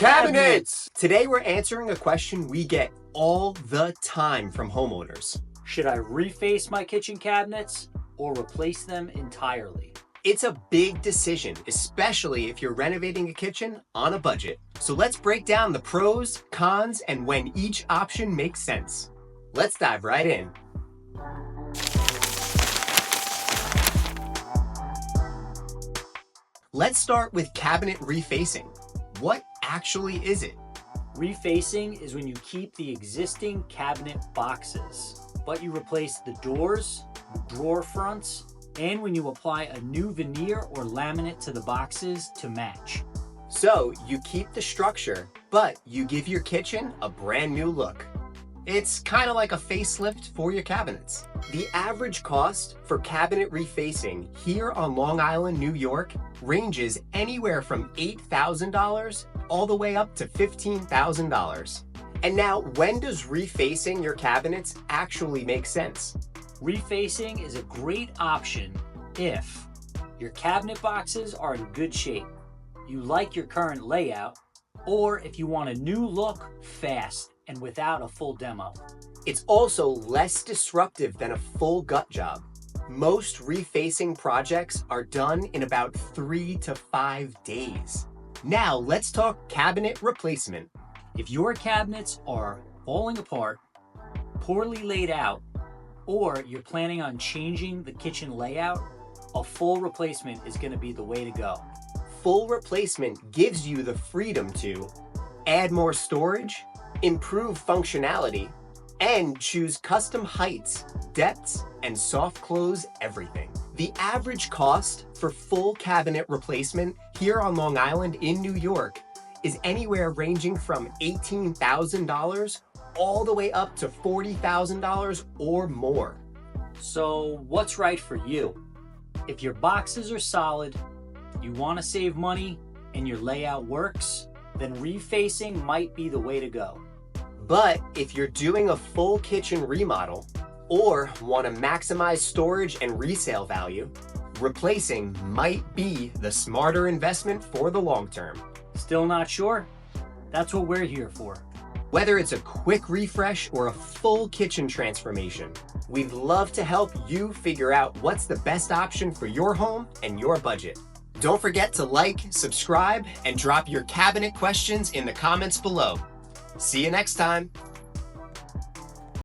Cabinets! Today we're answering a question we get all the time from homeowners. Should I reface my kitchen cabinets or replace them entirely? It's a big decision, especially if you're renovating a kitchen on a budget. So let's break down the pros, cons, and when each option makes sense. Let's dive right in. Let's start with cabinet refacing. What actually is it? Refacing is when you keep the existing cabinet boxes, but you replace the doors, drawer fronts, and when you apply a new veneer or laminate to the boxes to match. So you keep the structure, but you give your kitchen a brand new look. It's kind of like a facelift for your cabinets. The average cost for cabinet refacing here on Long Island, New York, ranges anywhere from $8,000 all the way up to $15,000. And now, when does refacing your cabinets actually make sense? Refacing is a great option if your cabinet boxes are in good shape, you like your current layout, or if you want a new look fast and without a full demo. It's also less disruptive than a full gut job. Most refacing projects are done in about 3 to 5 days. Now let's talk cabinet replacement. If your cabinets are falling apart, poorly laid out, or you're planning on changing the kitchen layout, a full replacement is going to be the way to go. Full replacement gives you the freedom to add more storage, improve functionality, and choose custom heights, depths, and soft close everything. The average cost for full cabinet replacement here on Long Island in New York is anywhere ranging from $18,000 all the way up to $40,000 or more. So what's right for you? If your boxes are solid, you want to save money, and your layout works, then refacing might be the way to go. But if you're doing a full kitchen remodel or want to maximize storage and resale value, replacing might be the smarter investment for the long term. Still not sure? That's what we're here for. Whether it's a quick refresh or a full kitchen transformation, we'd love to help you figure out what's the best option for your home and your budget. Don't forget to like, subscribe, and drop your cabinet questions in the comments below. See you next time.